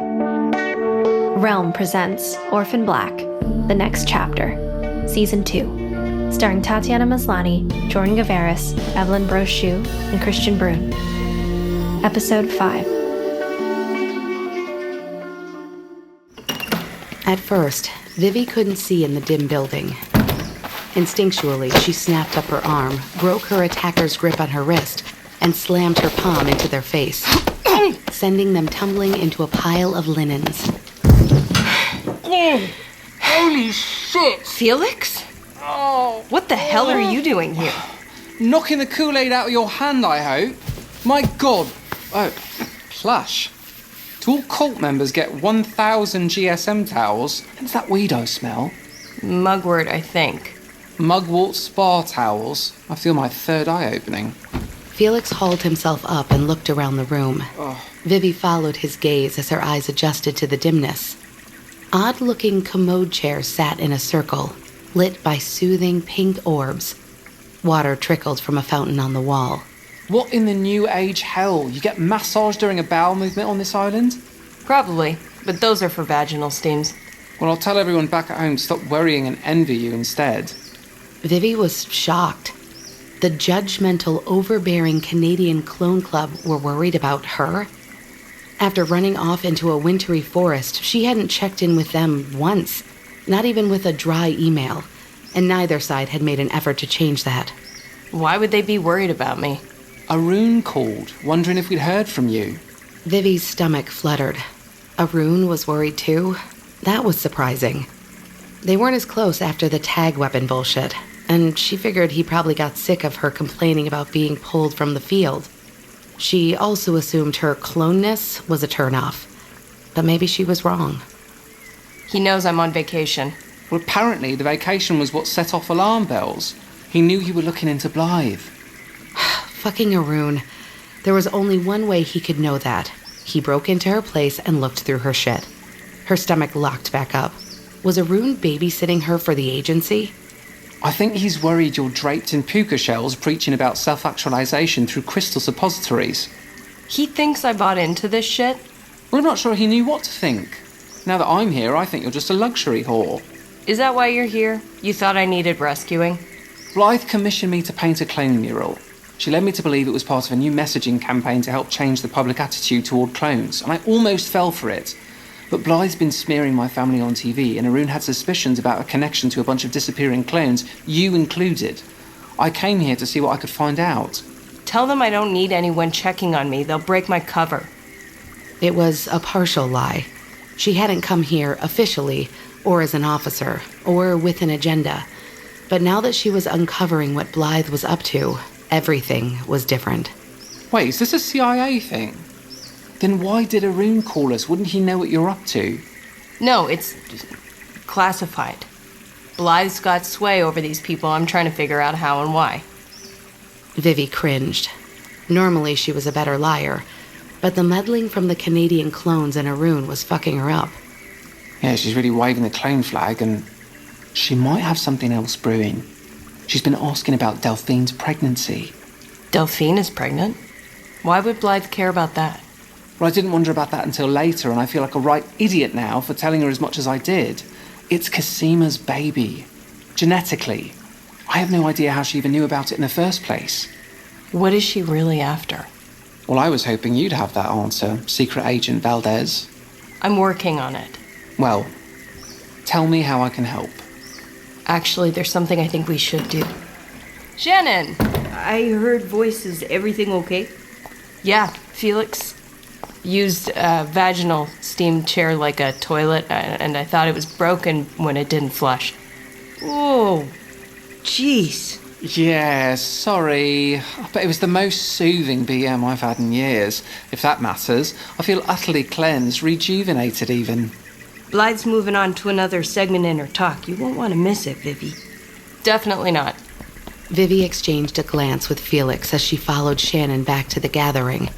Realm presents Orphan Black, The Next Chapter, Season 2, starring Tatiana Maslany, Jordan Gavaris, Evelyne Brochu, and Kristian Bruun. Episode 5. At first, Vivi couldn't see in the dim building. Instinctually, she snapped up her arm, broke her attacker's grip on her wrist, and slammed her palm into their face, sending them tumbling into a pile of linens. Oh, holy shit! Felix? Oh, What the hell are you doing here? knocking the Kool-Aid out of your hand, I hope. My God. Oh, plush. Do all cult members get 1,000 GSM towels? What's that weed I smell? Mugwort, I think. Mugwort spa towels. I feel my third eye opening. Felix hauled himself up and looked around the room. Vivi followed his gaze as her eyes adjusted to the dimness. Odd-looking commode chairs sat in a circle, lit by soothing pink orbs. Water trickled from a fountain on the wall. What in the new age hell? You get massaged during a bowel movement on this island? Probably, but those are for vaginal steams. Well, I'll tell everyone back at home to stop worrying and envy you instead. Vivi was shocked. The judgmental, overbearing Canadian clone club were worried about her. After running off into a wintry forest, she hadn't checked in with them once, not even with a dry email, and neither side had made an effort to change that. Why would they be worried about me? Arun called, wondering if we'd heard from you. Vivi's stomach fluttered. Arun was worried too. That was surprising. They weren't as close after the tag weapon bullshit, and she figured he probably got sick of her complaining about being pulled from the field. She also assumed her cloneness was a turnoff, but maybe she was wrong. He knows I'm on vacation. Well, apparently the vacation was what set off alarm bells. He knew you were looking into Blythe. Fucking Arun. There was only one way he could know that. He broke into her place and looked through her shit. Her stomach locked back up. Was Arun babysitting her for the agency? I think he's worried you're draped in puka shells preaching about self-actualization through crystal suppositories. He thinks I bought into this shit? Well, I'm not sure he knew what to think. Now that I'm here, I think you're just a luxury whore. Is that why you're here? You thought I needed rescuing? Blythe commissioned me to paint a clone mural. She led me to believe it was part of a new messaging campaign to help change the public attitude toward clones, and I almost fell for it. But Blythe's been smearing my family on TV, and Arun had suspicions about a connection to a bunch of disappearing clones, you included. I came here to see what I could find out. Tell them I don't need anyone checking on me. They'll break my cover. It was a partial lie. She hadn't come here officially, or as an officer, or with an agenda. But now that she was uncovering what Blythe was up to, everything was different. Wait, is this a CIA thing? Then why did Arun call us? Wouldn't he know what you're up to? No, it's classified. Blythe's got sway over these people. I'm trying to figure out how and why. Vivi cringed. Normally she was a better liar, but the meddling from the Canadian clones and Arun was fucking her up. Yeah, she's really waving the clone flag, and she might have something else brewing. She's been asking about Delphine's pregnancy. Delphine is pregnant? Why would Blythe care about that? Well, I didn't wonder about that until later, and I feel like a right idiot now for telling her as much as I did. It's Casima's baby. Genetically. I have no idea how she even knew about it in the first place. What is she really after? Well, I was hoping you'd have that answer, Secret Agent Valdez. I'm working on it. Well, tell me how I can help. Actually, there's something I think we should do. Shannon! I heard voices. Everything okay? Yeah, Felix used a vaginal steam chair like a toilet, and I thought it was broken when it didn't flush. Oh, jeez. Yeah, sorry. But it was the most soothing BM I've had in years. If that matters. I feel utterly cleansed, rejuvenated even. Blythe's moving on to another segment in her talk. You won't want to miss it, Vivi. Definitely not. Vivi exchanged a glance with Felix as she followed Shannon back to the gathering,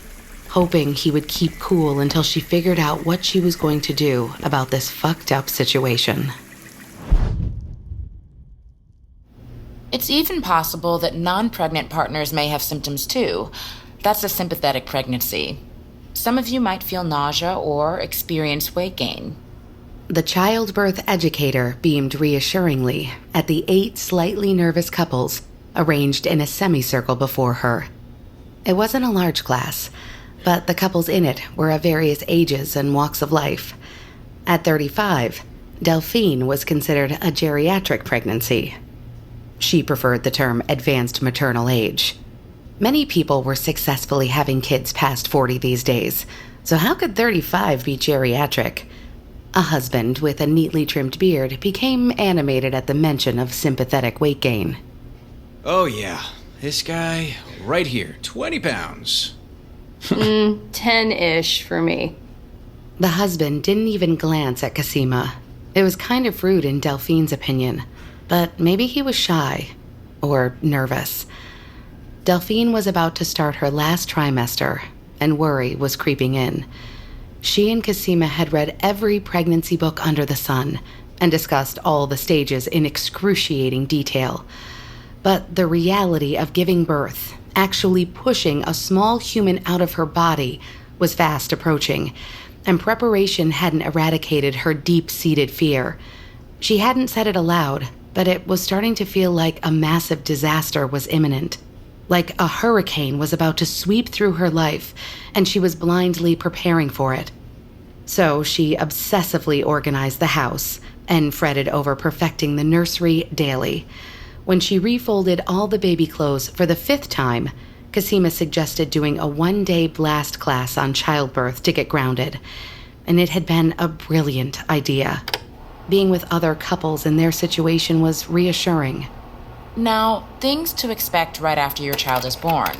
hoping he would keep cool until she figured out what she was going to do about this fucked up situation. It's even possible that non-pregnant partners may have symptoms too. That's a sympathetic pregnancy. Some of you might feel nausea or experience weight gain. The childbirth educator beamed reassuringly at the 8 slightly nervous couples arranged in a semicircle before her. It wasn't a large class, but the couples in it were of various ages and walks of life. At 35, Delphine was considered a geriatric pregnancy. She preferred the term advanced maternal age. Many people were successfully having kids past 40 these days, so how could 35 be geriatric? A husband with a neatly trimmed beard became animated at the mention of sympathetic weight gain. Oh yeah, this guy right here, 20 pounds. 10-ish for me. The husband didn't even glance at Cosima. It was kind of rude in Delphine's opinion, but maybe he was shy or nervous. Delphine was about to start her last trimester, and worry was creeping in. She and Cosima had read every pregnancy book under the sun and discussed all the stages in excruciating detail. But the reality of giving birth, actually pushing a small human out of her body, was fast approaching, and preparation hadn't eradicated her deep-seated fear. She hadn't said it aloud, but it was starting to feel like a massive disaster was imminent. Like a hurricane was about to sweep through her life, and she was blindly preparing for it. So she obsessively organized the house and fretted over perfecting the nursery daily. When she refolded all the baby clothes for the 5th time, Cosima suggested doing a 1-day blast class on childbirth to get grounded. And it had been a brilliant idea. Being with other couples in their situation was reassuring. Now, things to expect right after your child is born.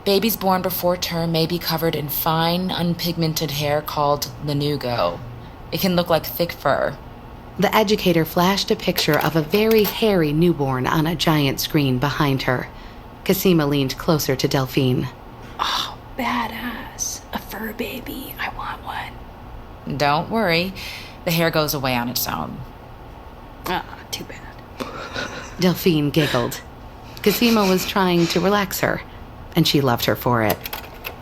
Babies born before term may be covered in fine, unpigmented hair called lanugo. It can look like thick fur. The educator flashed a picture of a very hairy newborn on a giant screen behind her. Cosima leaned closer to Delphine. Oh, badass. A fur baby. I want one. Don't worry, the hair goes away on its own. Too bad. Delphine giggled. Cosima was trying to relax her, and she loved her for it.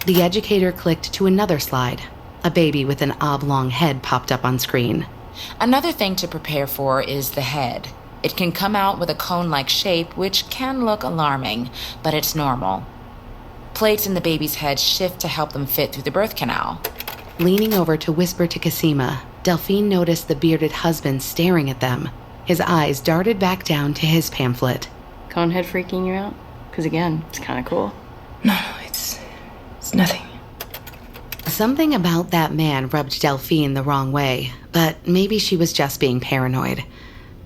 The educator clicked to another slide. A baby with an oblong head popped up on screen. Another thing to prepare for is the head. It can come out with a cone-like shape, which can look alarming, but it's normal. Plates in the baby's head shift to help them fit through the birth canal. Leaning over to whisper to Cosima, Delphine noticed the bearded husband staring at them. His eyes darted back down to his pamphlet. Conehead freaking you out? Because again, it's kind of cool. No, it's nothing. Something about that man rubbed Delphine the wrong way, but maybe she was just being paranoid.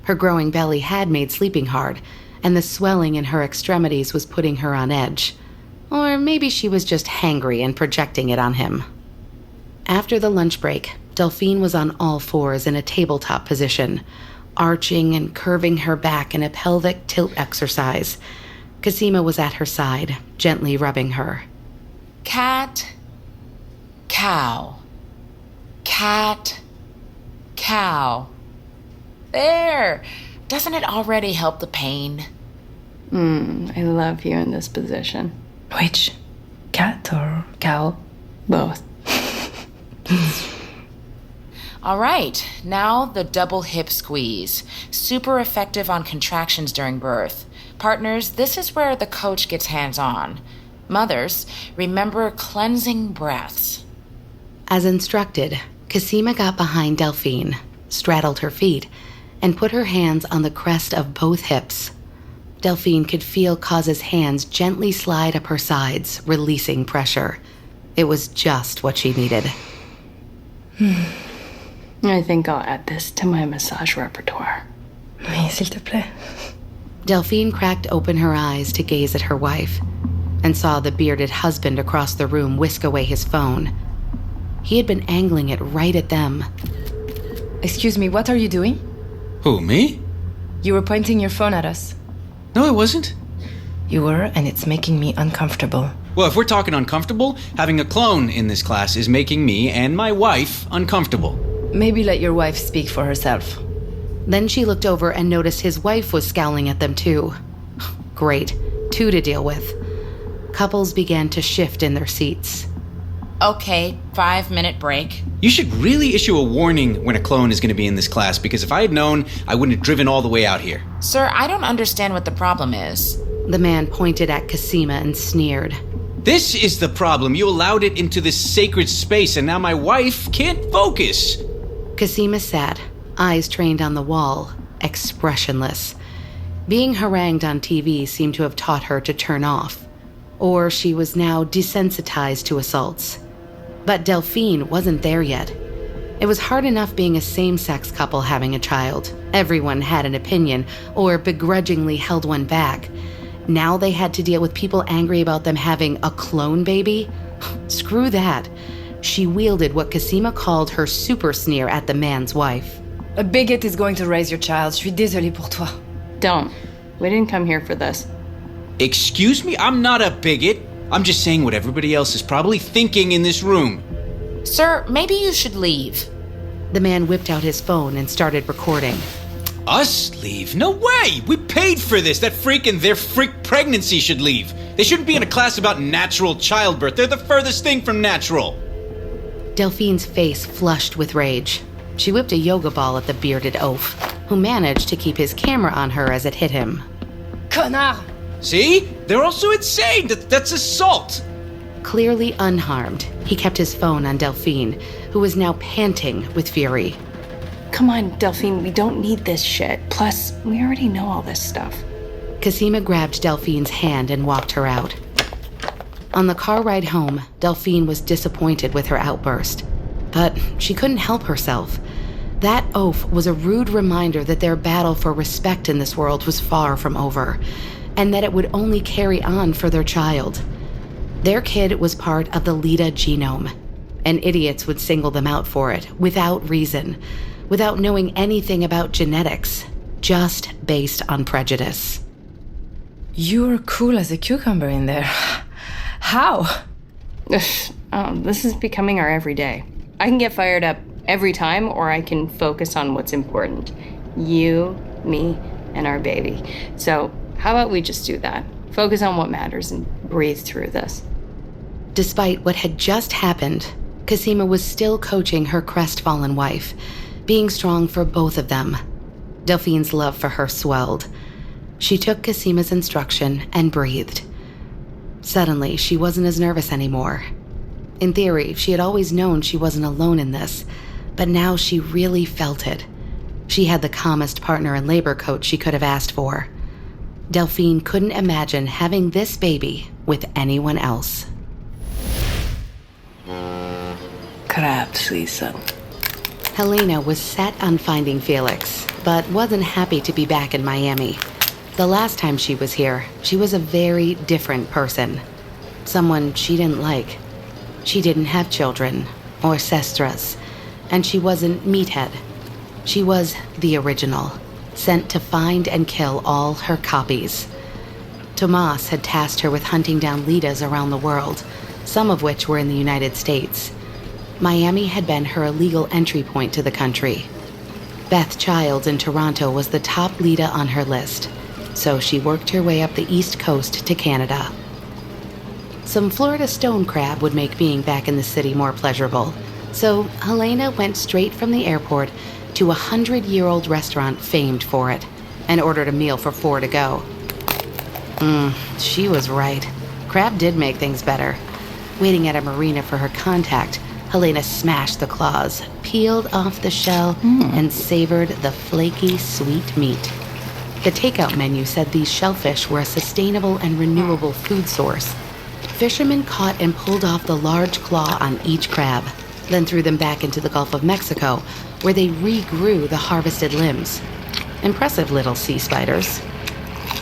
Her growing belly had made sleeping hard, and the swelling in her extremities was putting her on edge. Or maybe she was just hangry and projecting it on him. After the lunch break, Delphine was on all fours in a tabletop position, arching and curving her back in a pelvic tilt exercise. Cosima was at her side, gently rubbing her. Cat, cow. Cat, cow. There! Doesn't it already help the pain? I love you in this position. Which? Cat or cow? Both. All right, now the double hip squeeze. Super effective on contractions during birth. Partners, this is where the coach gets hands-on. Mothers, remember cleansing breaths. As instructed, Cosima got behind Delphine, straddled her feet, and put her hands on the crest of both hips. Delphine could feel Cos's hands gently slide up her sides, releasing pressure. It was just what she needed. I think I'll add this to my massage repertoire. Mais s'il te plaît. Delphine cracked open her eyes to gaze at her wife and saw the bearded husband across the room whisk away his phone. He had been angling it right at them. Excuse me, what are you doing? Who, me? You were pointing your phone at us. No, I wasn't. You were, and it's making me uncomfortable. Well, if we're talking uncomfortable, having a clone in this class is making me and my wife uncomfortable. Maybe let your wife speak for herself. Then she looked over and noticed his wife was scowling at them too. Great, 2 to deal with. Couples began to shift in their seats. Okay, 5-minute break. You should really issue a warning when a clone is going to be in this class, because if I had known, I wouldn't have driven all the way out here. Sir, I don't understand what the problem is. The man pointed at Cosima and sneered. This is the problem. You allowed it into this sacred space, and now my wife can't focus. Cosima sat, eyes trained on the wall, expressionless. Being harangued on TV seemed to have taught her to turn off. Or she was now desensitized to assaults. But Delphine wasn't there yet. It was hard enough being a same-sex couple having a child. Everyone had an opinion, or begrudgingly held one back. Now they had to deal with people angry about them having a clone baby? Screw that. She wielded what Cosima called her super sneer at the man's wife. A bigot is going to raise your child. Je suis désolée pour toi. Don't. We didn't come here for this. Excuse me? I'm not a bigot. I'm just saying what everybody else is probably thinking in this room. Sir, maybe you should leave. The man whipped out his phone and started recording. Us leave? No way! We paid for this. That freak and their freak pregnancy should leave. They shouldn't be in a class about natural childbirth. They're the furthest thing from natural. Delphine's face flushed with rage. She whipped a yoga ball at the bearded oaf, who managed to keep his camera on her as it hit him. Connard! See? They're also insane. That's assault. Clearly unharmed, he kept his phone on Delphine, who was now panting with fury. Come on, Delphine, we don't need this shit. Plus, we already know all this stuff. Cosima grabbed Delphine's hand and walked her out. On the car ride home, Delphine was disappointed with her outburst. But she couldn't help herself. That oaf was a rude reminder that their battle for respect in this world was far from over, and that it would only carry on for their child. Their kid was part of the Leda genome, and idiots would single them out for it, without reason, without knowing anything about genetics, just based on prejudice. You're cool as a cucumber in there. How? This is becoming our everyday. I can get fired up every time, or I can focus on what's important. You, me, and our baby. So how about we just do that? Focus on what matters and breathe through this. Despite what had just happened, Cosima was still coaching her crestfallen wife, being strong for both of them. Delphine's love for her swelled. She took Cosima's instruction and breathed. Suddenly, she wasn't as nervous anymore. In theory, she had always known she wasn't alone in this, but now she really felt it. She had the calmest partner and labor coach she could have asked for. Delphine couldn't imagine having this baby with anyone else. Crabs, Lisa. Helena was set on finding Felix, but wasn't happy to be back in Miami. The last time she was here, she was a very different person. Someone she didn't like. She didn't have children, or sestras, and she wasn't Meathead. She was the original, sent to find and kill all her copies. Tomas had tasked her with hunting down Ledas around the world, some of which were in the United States. Miami had been her illegal entry point to the country. Beth Childs in Toronto was the top Leda on her list, so she worked her way up the East Coast to Canada. Some Florida stone crab would make being back in the city more pleasurable, so Helena went straight from the airport to a 100-year-old restaurant famed for it, and ordered a meal for 4 to go. She was right. Crab did make things better. Waiting at a marina for her contact, Helena smashed the claws, peeled off the shell, and savored the flaky, sweet meat. The takeout menu said these shellfish were a sustainable and renewable food source. Fishermen caught and pulled off the large claw on each crab, then threw them back into the Gulf of Mexico, where they regrew the harvested limbs. Impressive little sea spiders.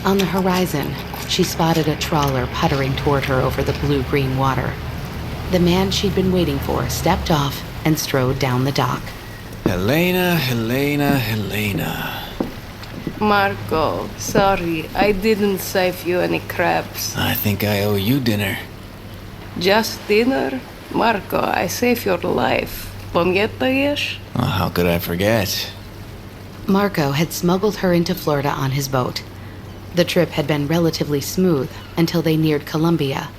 On the horizon, she spotted a trawler puttering toward her over the blue-green water. The man she'd been waiting for stepped off and strode down the dock. Helena, Helena, Helena. Marco, sorry, I didn't save you any crabs. I think I owe you dinner. Just dinner? Marco, I saved your life. Pamiętajesz? Oh, how could I forget? Marco had smuggled her into Florida on his boat. The trip had been relatively smooth until they neared Colombia.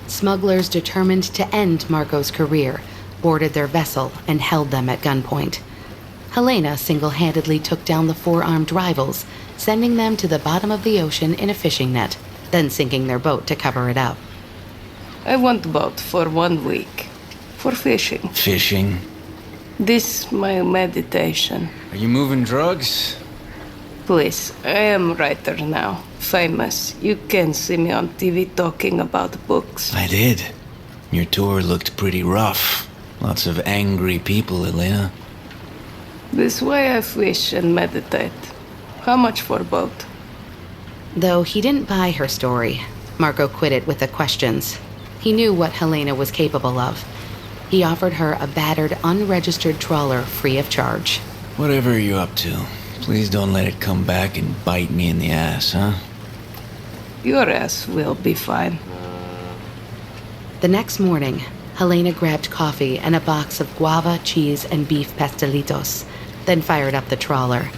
Smugglers determined to end Marco's career boarded their vessel and held them at gunpoint. Helena single-handedly took down the four-armed rivals, sending them to the bottom of the ocean in a fishing net, then sinking their boat to cover it up. I want boat for 1 week. For fishing. Fishing? This my meditation. Are you moving drugs? Please, I am writer now. Famous. You can see me on TV talking about books. I did. Your tour looked pretty rough. Lots of angry people, Helena. This way I fish and meditate. How much for boat? Though he didn't buy her story, Marco quit it with the questions. He knew what Helena was capable of. He offered her a battered, unregistered trawler free of charge. Whatever you're up to, please don't let it come back and bite me in the ass, huh? Your ass will be fine. The next morning, Helena grabbed coffee and a box of guava, cheese, and beef pastelitos, then fired up the trawler.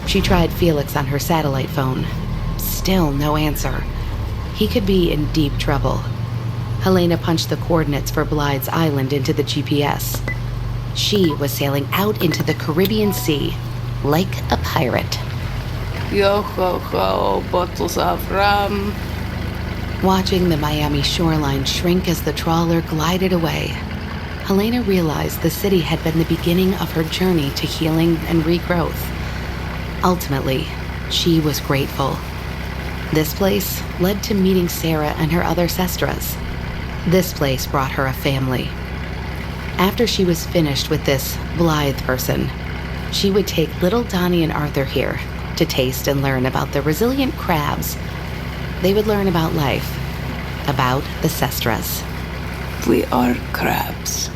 She tried Felix on her satellite phone. Still no answer. He could be in deep trouble. Helena punched the coordinates for Blythe's island into the GPS. She was sailing out into the Caribbean Sea like a pirate. Yo ho ho, bottles of rum. Watching the Miami shoreline shrink as the trawler glided away, Helena realized the city had been the beginning of her journey to healing and regrowth. Ultimately, she was grateful. This place led to meeting Sarah and her other sestras. This place brought her a family. After she was finished with this Blythe person, she would take little Donnie and Arthur here to taste and learn about the resilient crabs. They would learn about life, about the sestras. We are crabs.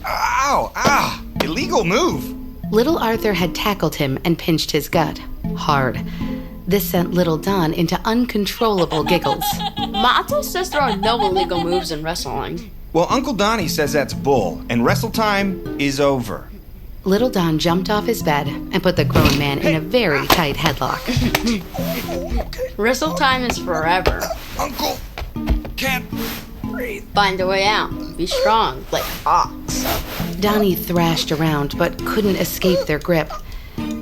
Ow! Ah! Illegal move! Little Arthur had tackled him and pinched his gut, hard. This sent little Don into uncontrollable giggles. Mata says there are no illegal moves in wrestling. Well, Uncle Donnie says that's bull, and wrestle time is over. Little Don jumped off his bed and put the grown man in a very tight headlock. Wrestle time is forever. Uncle, can't breathe. Find a way out. Be strong, like a ox. Donnie thrashed around but couldn't escape their grip.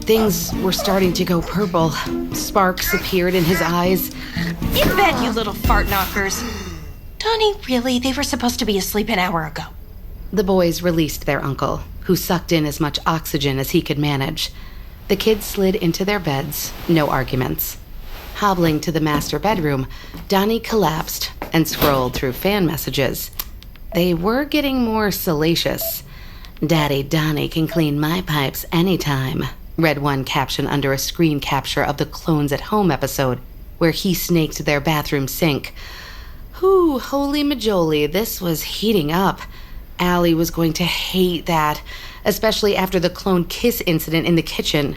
Things were starting to go purple. Sparks appeared in his eyes. In bed, you little fart knockers. Donnie, really? They were supposed to be asleep an hour ago. The boys released their uncle, who sucked in as much oxygen as he could manage. The kids slid into their beds, no arguments. Hobbling to the master bedroom, Donnie collapsed and scrolled through fan messages. They were getting more salacious. "Daddy Donnie can clean my pipes anytime," read one caption under a screen capture of the Clones at Home episode, where he snaked their bathroom sink. Whew, holy majoli, this was heating up. Allie was going to hate that, especially after the clone kiss incident in the kitchen.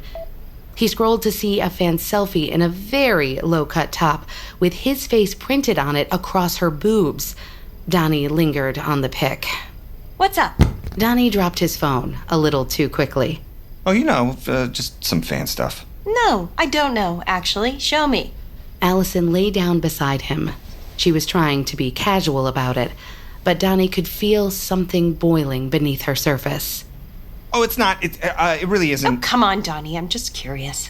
He scrolled to see a fan selfie in a very low-cut top with his face printed on it across her boobs. Donnie lingered on the pic. What's up? Donnie dropped his phone a little too quickly. Oh, just some fan stuff. No, I don't know, actually. Show me. Alison lay down beside him. She was trying to be casual about it, but Donnie could feel something boiling beneath her surface. Oh, it's not. It really isn't. Oh, come on, Donnie. I'm just curious.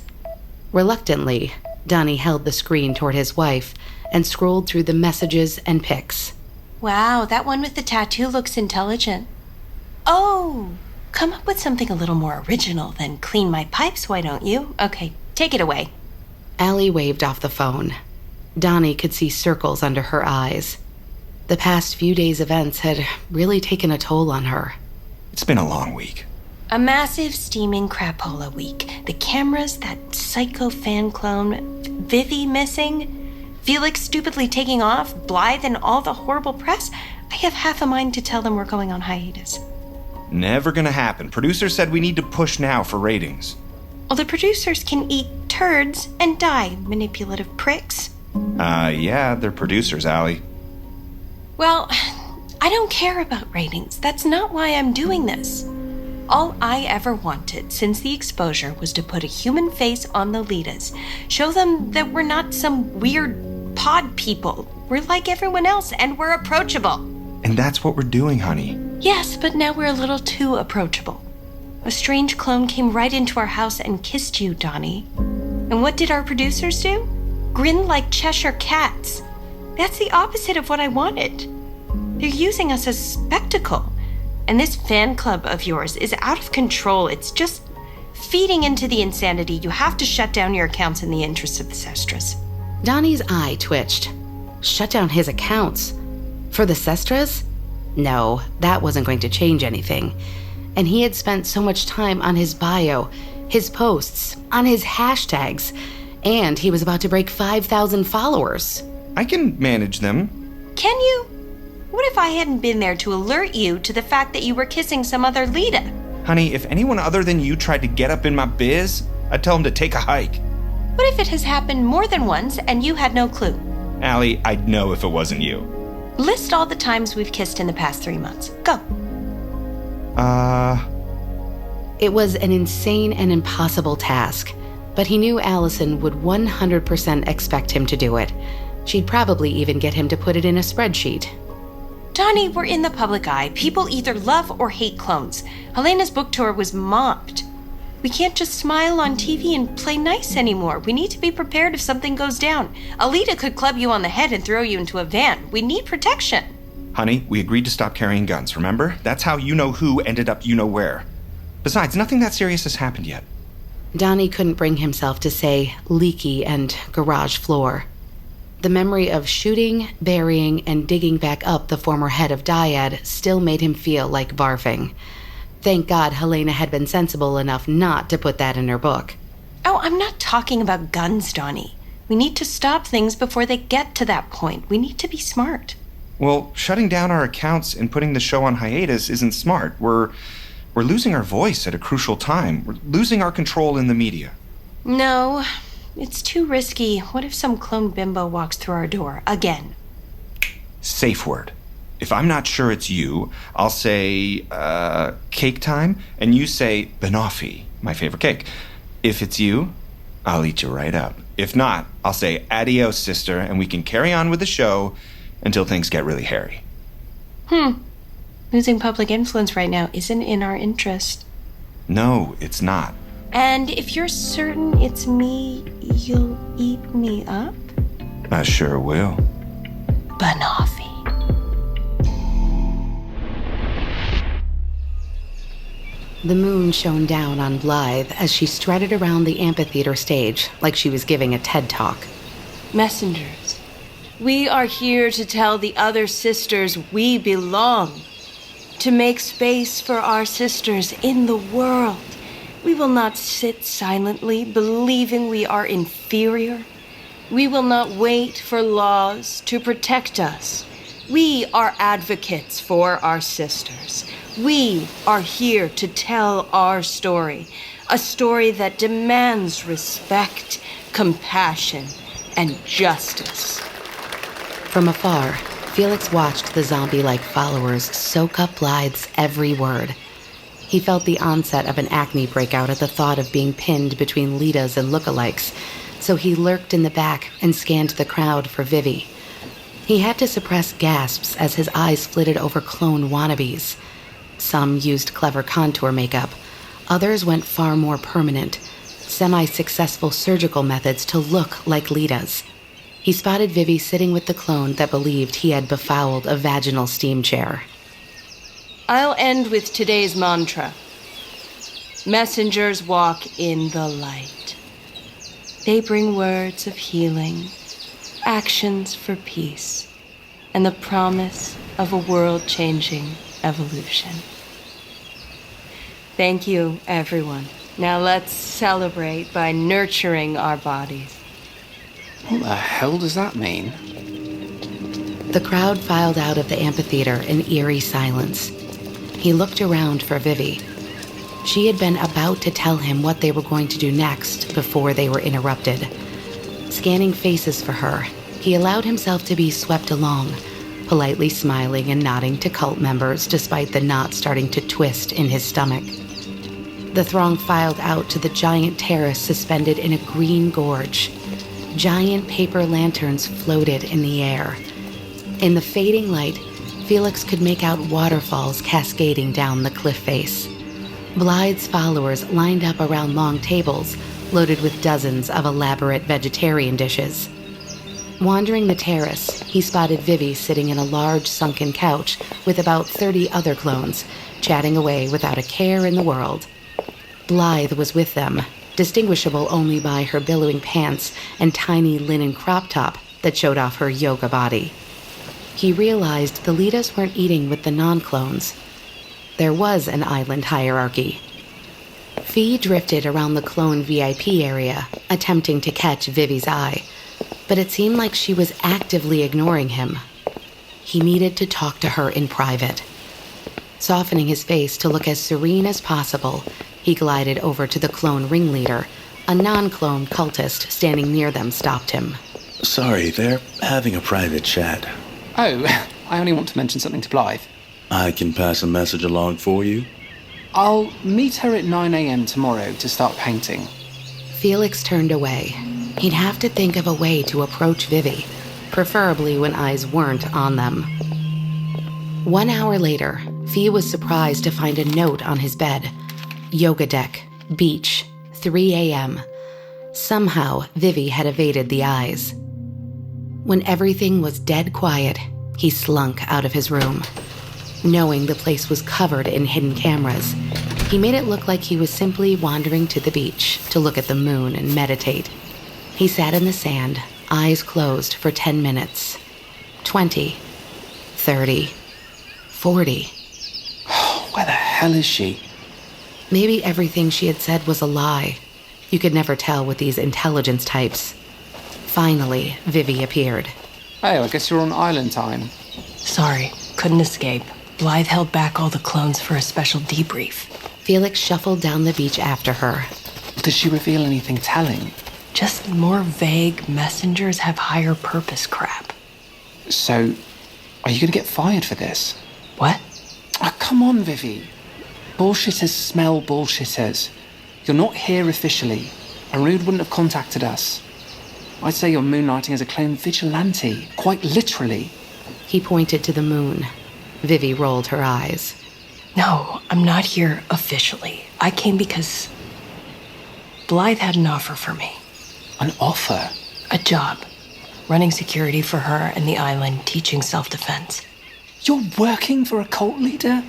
Reluctantly, Donnie held the screen toward his wife and scrolled through the messages and pics. Wow, that one with the tattoo looks intelligent. Oh, come up with something a little more original than clean my pipes, why don't you? Okay, take it away. Allie waved off the phone. Donnie could see circles under her eyes. The past few days' events had really taken a toll on her. It's been a long week. A massive steaming crapola week. The cameras, that psycho fan clone, Vivi missing, Felix stupidly taking off, Blythe and all the horrible press. I have half a mind to tell them we're going on hiatus. Never gonna happen. Producers said we need to push now for ratings. Well, the producers can eat turds and die, manipulative pricks. Yeah, they're producers, Allie. Well, I don't care about ratings. That's not why I'm doing this. All I ever wanted since the exposure was to put a human face on the Litas, show them that we're not some weird pod people. We're like everyone else, and we're approachable. And that's what we're doing, honey. Yes, but now we're a little too approachable. A strange clone came right into our house and kissed you, Donnie. And what did our producers do? Grin like Cheshire cats. That's the opposite of what I wanted. They're using us as spectacle. And this fan club of yours is out of control. It's just feeding into the insanity. You have to shut down your accounts in the interest of the Sestras. Donnie's eye twitched. Shut down his accounts? For the Sestras? No, that wasn't going to change anything. And he had spent so much time on his bio, his posts, on his hashtags, and he was about to break 5,000 followers. I can manage them. Can you? What if I hadn't been there to alert you to the fact that you were kissing some other Lita? Honey, if anyone other than you tried to get up in my biz, I'd tell them to take a hike. What if it has happened more than once and you had no clue? Allie, I'd know if it wasn't you. List all the times we've kissed in the past 3 months. Go. It was an insane and impossible task, but he knew Alison would 100% expect him to do it. She'd probably even get him to put it in a spreadsheet. Donnie, we're in the public eye. People either love or hate clones. Helena's book tour was mobbed. We can't just smile on TV and play nice anymore. We need to be prepared if something goes down. Alita could club you on the head and throw you into a van. We need protection. Honey, we agreed to stop carrying guns, remember? That's how you-know-who ended up you-know-where. Besides, nothing that serious has happened yet. Donnie couldn't bring himself to say leaky and garage floor. The memory of shooting, burying, and digging back up the former head of Dyad still made him feel like barfing. Thank God Helena had been sensible enough not to put that in her book. Oh, I'm not talking about guns, Donnie. We need to stop things before they get to that point. We need to be smart. Well, shutting down our accounts and putting the show on hiatus isn't smart. We're losing our voice at a crucial time. We're losing our control in the media. No, it's too risky. What if some clone bimbo walks through our door again? Safe word. If I'm not sure it's you, I'll say, cake time, and you say banoffee, my favorite cake. If it's you, I'll eat you right up. If not, I'll say adios, sister, and we can carry on with the show until things get really hairy. Losing public influence right now isn't in our interest. No, it's not. And if you're certain it's me, you'll eat me up? I sure will. Banoffee. The moon shone down on Blythe as she strutted around the amphitheater stage like she was giving a TED Talk. Messengers, we are here to tell the other sisters we belong, to make space for our sisters in the world. We will not sit silently, believing we are inferior. We will not wait for laws to protect us. We are advocates for our sisters. We are here to tell our story, a story that demands respect, compassion, and justice. From afar, Felix watched the zombie-like followers soak up Blythe's every word. He felt the onset of an acne breakout at the thought of being pinned between Litas and lookalikes, so he lurked in the back and scanned the crowd for Vivi. He had to suppress gasps as his eyes flitted over clone wannabes. Some used clever contour makeup. Others went far more permanent, semi-successful surgical methods to look like Litas. He spotted Vivi sitting with the clone that believed he had befouled a vaginal steam chair. I'll end with today's mantra. Messengers walk in the light. They bring words of healing, actions for peace, and the promise of a world-changing evolution. Thank you, everyone. Now let's celebrate by nurturing our bodies. What the hell does that mean? The crowd filed out of the amphitheater in eerie silence. He looked around for Vivi. She had been about to tell him what they were going to do next before they were interrupted. Scanning faces for her, he allowed himself to be swept along, politely smiling and nodding to cult members despite the knot starting to twist in his stomach. The throng filed out to the giant terrace suspended in a green gorge. Giant paper lanterns floated in the air. In the fading light, Felix could make out waterfalls cascading down the cliff face. Blythe's followers lined up around long tables, loaded with dozens of elaborate vegetarian dishes. Wandering the terrace, he spotted Vivi sitting in a large sunken couch with about 30 other clones, chatting away without a care in the world. Blythe was with them, distinguishable only by her billowing pants and tiny linen crop top that showed off her yoga body. He realized the Litas weren't eating with the non-clones. There was an island hierarchy. Fee drifted around the clone VIP area, attempting to catch Vivi's eye, but it seemed like she was actively ignoring him. He needed to talk to her in private. Softening his face to look as serene as possible, he glided over to the clone ringleader. A non-clone cultist standing near them stopped him. Sorry, they're having a private chat. Oh, I only want to mention something to Blythe. I can pass a message along for you. I'll meet her at 9 a.m. tomorrow to start painting. Felix turned away. He'd have to think of a way to approach Vivi, preferably when eyes weren't on them. 1 hour later, Fee was surprised to find a note on his bed. Yoga deck, beach, 3 a.m. Somehow, Vivi had evaded the eyes. When everything was dead quiet, he slunk out of his room. Knowing the place was covered in hidden cameras, he made it look like he was simply wandering to the beach to look at the moon and meditate. He sat in the sand, eyes closed for 10 minutes. 20, 30, 40. Where the hell is she? Maybe everything she had said was a lie. You could never tell with these intelligence types. Finally, Vivi appeared. Oh, I guess you're on island time. Sorry, couldn't escape. Blythe held back all the clones for a special debrief. Felix shuffled down the beach after her. Does she reveal anything telling? Just more vague messengers have higher purpose crap. So, are you going to get fired for this? What? Oh, come on, Vivi. Bullshitters smell bullshitters. You're not here officially. Arud wouldn't have contacted us. I'd say you're moonlighting as a clone vigilante, quite literally. He pointed to the moon. Vivi rolled her eyes. No, I'm not here officially. I came because Blythe had an offer for me. An offer? A job. Running security for her and the island, teaching self-defense. You're working for a cult leader?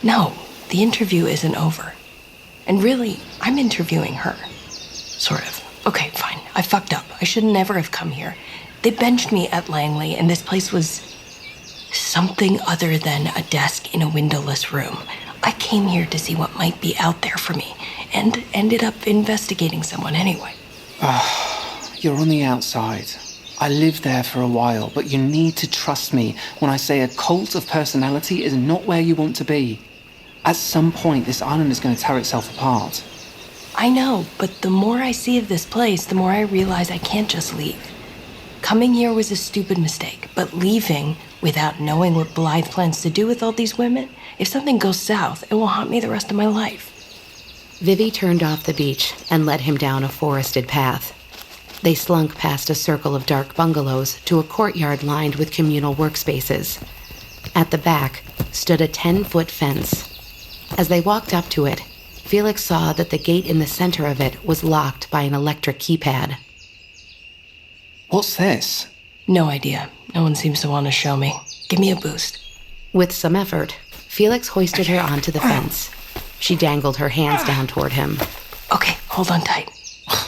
No, the interview isn't over. And really, I'm interviewing her. Sort of. Okay, fine. I fucked up. I should never have come here. They benched me at Langley, and this place was something other than a desk in a windowless room. I came here to see what might be out there for me, and ended up investigating someone anyway. You're on the outside. I lived there for a while, but you need to trust me when I say a cult of personality is not where you want to be. At some point, this island is going to tear itself apart. I know, but the more I see of this place, the more I realize I can't just leave. Coming here was a stupid mistake, but leaving without knowing what Blythe plans to do with all these women, if something goes south, it will haunt me the rest of my life. Vivi turned off the beach and led him down a forested path. They slunk past a circle of dark bungalows to a courtyard lined with communal workspaces. At the back stood a 10-foot fence. As they walked up to it, Felix saw that the gate in the center of it was locked by an electric keypad. What's this? No idea. No one seems to want to show me. Give me a boost. With some effort, Felix hoisted her onto the fence. She dangled her hands down toward him. Okay, hold on tight.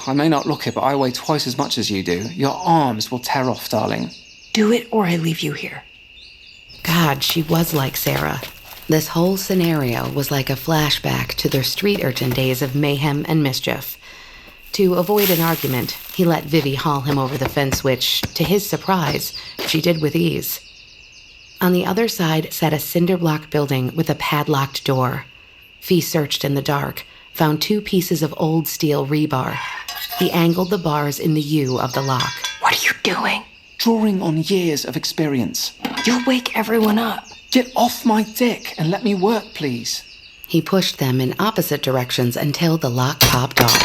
I may not look it, but I weigh twice as much as you do. Your arms will tear off, darling. Do it or I leave you here. God, she was like Sarah. This whole scenario was like a flashback to their street urchin days of mayhem and mischief. To avoid an argument, he let Vivi haul him over the fence, which, to his surprise, she did with ease. On the other side sat a cinder block building with a padlocked door. Fee searched in the dark, found 2 pieces of old steel rebar. He angled the bars in the U of the lock. What are you doing? Drawing on years of experience. You'll wake everyone up. Get off my dick and let me work, please. He pushed them in opposite directions until the lock popped off.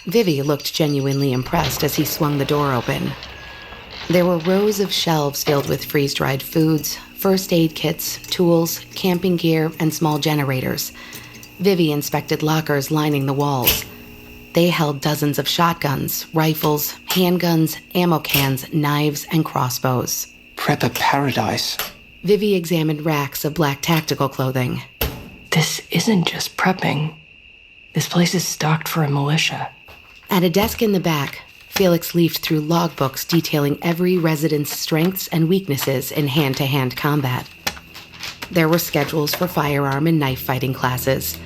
Vivi looked genuinely impressed as he swung the door open. There were rows of shelves filled with freeze-dried foods, first aid kits, tools, camping gear, and small generators. Vivi inspected lockers lining the walls. They held dozens of shotguns, rifles, handguns, ammo cans, knives, and crossbows. Prepper paradise. Vivi examined racks of black tactical clothing. This isn't just prepping. This place is stocked for a militia. At a desk in the back, Felix leafed through logbooks detailing every resident's strengths and weaknesses in hand-to-hand combat. There were schedules for firearm and knife fighting classes.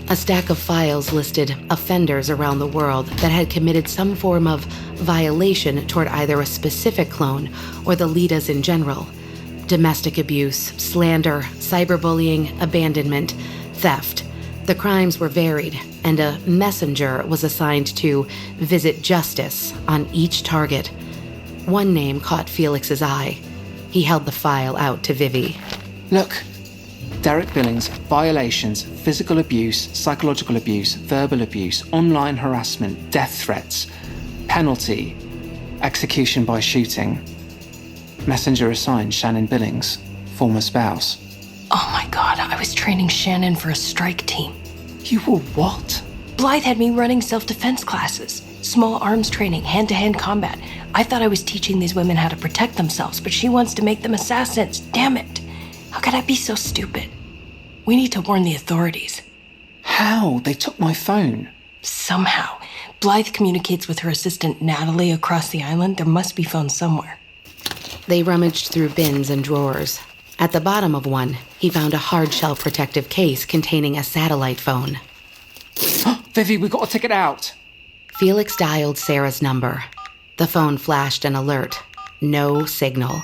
A stack of files listed offenders around the world that had committed some form of violation toward either a specific clone or the Lidas in general. Domestic abuse, slander, cyberbullying, abandonment, theft. The crimes were varied, and a messenger was assigned to visit justice on each target. One name caught Felix's eye. He held the file out to Vivi. Look. Derek Billings, violations, physical abuse, psychological abuse, verbal abuse, online harassment, death threats, penalty, execution by shooting. Messenger assigned Shannon Billings, former spouse. Oh my God, I was training Shannon for a strike team. You were what? Blythe had me running self-defense classes, small arms training, hand-to-hand combat. I thought I was teaching these women how to protect themselves, but she wants to make them assassins. Damn it. How could I be so stupid? We need to warn the authorities. How? They took my phone. Somehow. Blythe communicates with her assistant Natalie across the island. There must be phones somewhere. They rummaged through bins and drawers. At the bottom of one, he found a hard-shell protective case containing a satellite phone. Vivi, we got to take it out. Felix dialed Sarah's number. The phone flashed an alert. No signal.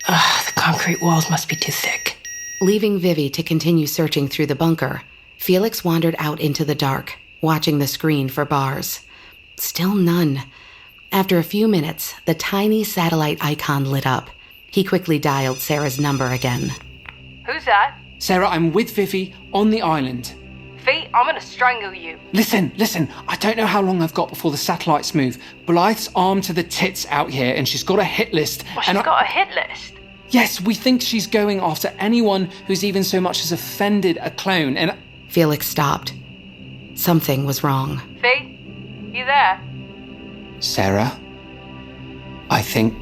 The concrete walls must be too thick. Leaving Vivi to continue searching through the bunker, Felix wandered out into the dark, watching the screen for bars. Still none. After a few minutes, the tiny satellite icon lit up. He quickly dialed Sarah's number again. Who's that? Sarah, I'm with Vivi on the island. Fee, I'm gonna strangle you. Listen. I don't know how long I've got before the satellites move. Blythe's armed to the tits out here, and she's got a hit list. Well, she's got a hit list? Yes, we think she's going after anyone who's even so much as offended a clone, and... Felix stopped. Something was wrong. Fee, you there? Sarah, I think...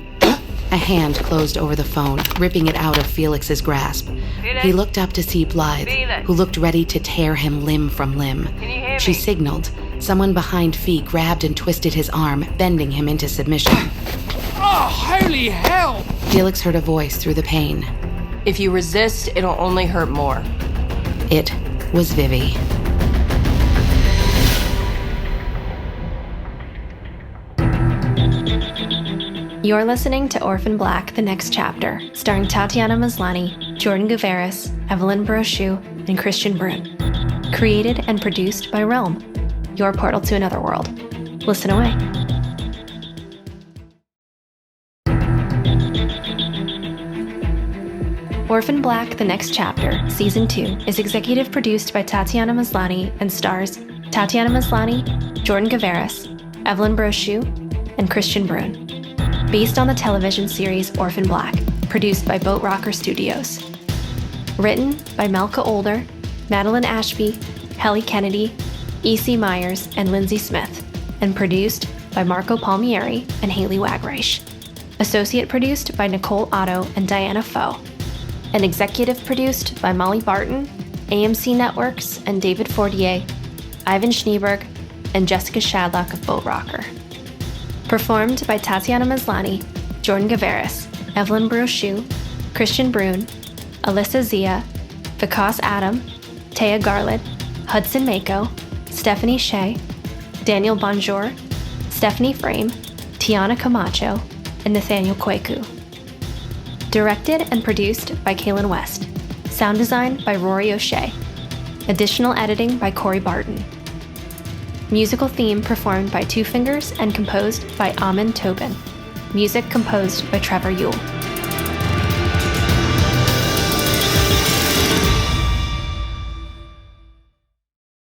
A hand closed over the phone, ripping it out of Felix's grasp. Felix? He looked up to see Blythe, Felix? who looked ready to tear him limb from limb. Can you hear She me? signaled. Someone behind Fee grabbed and twisted his arm, bending him into submission. Oh, holy hell! Felix heard a voice through the pain. If you resist, it'll only hurt more. It was Vivi. You're listening to Orphan Black, The Next Chapter, starring Tatiana Maslany, Jordan Gavaris, Evelyne Brochu, and Kristian Bruun. Created and produced by Realm, your portal to another world. Listen away. Orphan Black, The Next Chapter, Season 2, is executive produced by Tatiana Maslany and stars Tatiana Maslany, Jordan Gavaris, Evelyne Brochu, and Kristian Bruun. Based on the television series Orphan Black, produced by Boat Rocker Studios. Written by Malka Older, Madeline Ashby, Heli Kennedy, E.C. Myers, and Lindsay Smith, and produced by Marco Palmieri and Haley Wagreich. Associate produced by Nicole Otto and Diana Foe. And executive produced by Molly Barton, AMC Networks, and David Fortier, Ivan Schneeberg, and Jessica Shadlock of Boat Rocker. Performed by Tatiana Maslany, Jordan Gavaris, Evelyne Brochu, Kristian Bruun, Alyssa Zia, Vikas Adam, Taya Garlett, Hudson Mako, Stephanie Shea, Daniel Bonjour, Stephanie Frame, Tiana Camacho, and Nathaniel Kweku. Directed and produced by Kaylin West. Sound design by Rory O'Shea. Additional editing by Corey Barton. Musical theme performed by Two Fingers and composed by Amin Tobin. Music composed by Trevor Yule.